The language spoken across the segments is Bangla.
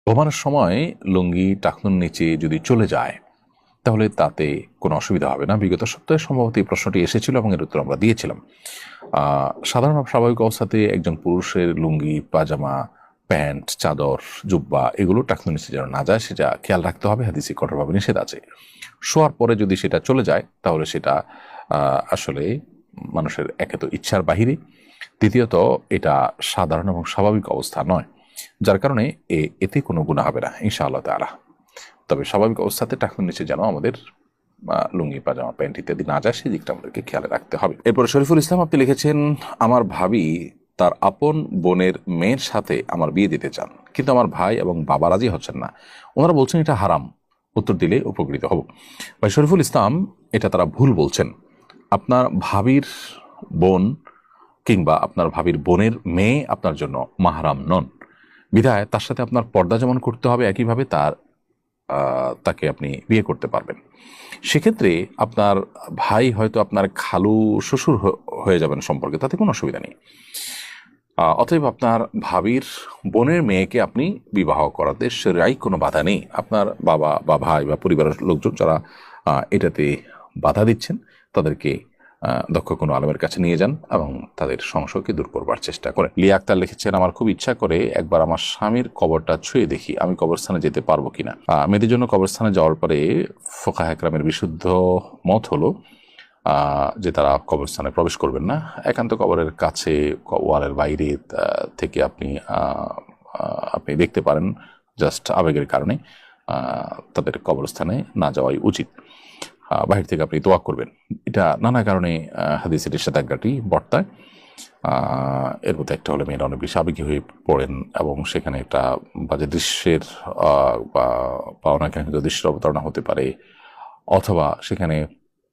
ঘুমানোর সময় লুঙ্গি টাকনুর নিচে যদি চলে যায় তাহলে তাতে কোনো অসুবিধা হবে না। বিগত সপ্তাহে সম্ভবত এই প্রশ্নটি এসেছিল এবং এর উত্তর আমরা দিয়েছিলাম। সাধারণ স্বাভাবিক অবস্থাতে একজন পুরুষের লুঙ্গি, পাজামা, প্যান্ট, চাদর, জুব্বা এগুলো টাকনুর নিচে যেন না যায় সেটা খেয়াল রাখতে হবে। হাদিসে কঠোরভাবে নিষেধ আছে। শোয়ার পরে যদি সেটা চলে যায় তাহলে সেটা আসলে মানুষের একে তো ইচ্ছার বাহিরে, দ্বিতীয়ত এটা সাধারণ এবং স্বাভাবিক অবস্থা নয়, যার কারণে এতে কোনো গুনাহ হবে না ইনশাআল্লাহ তাআলা। তবে স্বাভাবিক অবস্থাতে টাকনুর নিচে যেন আমাদের লুঙ্গি, পাজামা, প্যান্ট ইত্যাদি না যায়, সেই দিকটা আমাদেরকে খেয়াল রাখতে হবে। এরপরে শরীফুল ইসলাম আপনি লিখেছেন, আমার ভাবি তার আপন বোনের মেয়ের সাথে আমার বিয়ে দিতে চান, কিন্তু আমার ভাই এবং বাবা রাজি হচ্ছেন না। ওনারা বলছেন এটা হারাম। উত্তর দিলে উপকৃত হব। ভাই শরীফুল ইসলাম, এটা তারা ভুল বলছেন। আপনার ভাবির বোন কিংবা আপনার ভাবির বোনের মেয়ে আপনার জন্য মাহরাম নন, বিধায় তার সাথে আপনার পর্দা যেমন করতে হবে একইভাবে তাকে আপনি বিয়ে করতে পারবেন। সেক্ষেত্রে আপনার ভাই হয়তো আপনার খালু শ্বশুর হয়ে যাবেন সম্পর্কে, তাতে কোনো অসুবিধা নেই। অতএব আপনার ভাবির বোনের মেয়েকে আপনি বিবাহ করাতে সেরাই কোনো বাধা নেই। আপনার বাবা বা ভাই বা পরিবারের লোকজন যারা এটাতে বাধা দিচ্ছেন তাদেরকে দক্ষ কোনো আলেমের কাছে নিয়ে যান এবং তাদের সংশয়কে দূর করবার চেষ্টা করেন। লিয়া আক্তার লিখেছেন, আমার খুব ইচ্ছা করে একবার আমার স্বামীর কবরটা ছুঁয়ে দেখি আমি কবরস্থানে যেতে পারবো কিনা। মেয়েদের জন্য কবরস্থানে যাওয়ার পরে ফোকাহে একরামের বিশুদ্ধ মত হলো যে তারা কবরস্থানে প্রবেশ করবেন না। একান্ত কবরের কাছে ওয়ালের বাইরে থেকে আপনি আপনি দেখতে পারেন, জাস্ট আবেগের কারণে তাদের কবরস্থানে না যাওয়াই উচিত। বাহির থেকে আপনি দোয়া করবেন। এটা নানা কারণে হাদিসের নিষেধাজ্ঞাটি বর্তায়। এর মধ্যে একটা হলে মেয়েরা অনেক বেশি আবেগী হয়ে পড়েন এবং সেখানে একটা বাজে দৃশ্যের বা অনেক দৃশ্যের অবতারণা হতে পারে, অথবা সেখানে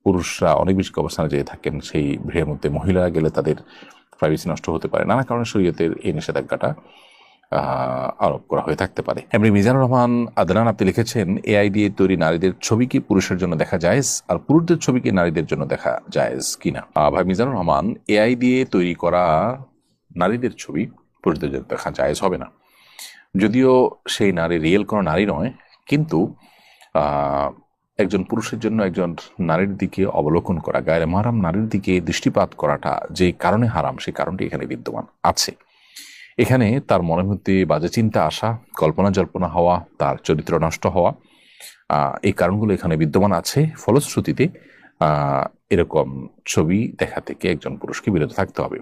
পুরুষরা অনেক বেশি কবরস্থানে যেয়ে থাকেন, সেই ভিড়ের মধ্যে মহিলারা গেলে তাদের প্রাইভেসি নষ্ট হতে পারে। নানা কারণে শরীয়তের এই নিষেধাজ্ঞাটা আরোপ করা হয়ে থাকতে পারে। এমনি মিজানুর রহমান আদনান আপনি লিখেছেন, এআই দিয়ে তৈরি নারীদের ছবি কি পুরুষের জন্য দেখা জায়েজ, আর পুরুষদের ছবি কি নারীদের জন্য দেখা জায়েজ কিনা? ভাই মিজানুর রহমান, এআই দিয়ে তৈরি করা নারীদের ছবি পুরুষদের জন্য দেখা জায়েজ হবে না। যদিও সেই নারী রিয়েল কোনো নারী নয়, কিন্তু একজন পুরুষের জন্য একজন নারীর দিকে অবলোকন করা, গায়ের মাহরাম নারীর দিকে দৃষ্টিপাত করাটা যে কারণে হারাম, সেই কারণটি এখানে বিদ্যমান আছে। এখানে তার মনের মধ্যে বাজে চিন্তা আসা, কল্পনা জল্পনা হওয়া, তার চরিত্র নষ্ট হওয়া, এই কারণগুলো এখানে বিদ্যমান আছে। ফলশ্রুতিতে এরকম ছবি দেখা থেকে একজন পুরুষকে বিরত থাকতে হবে।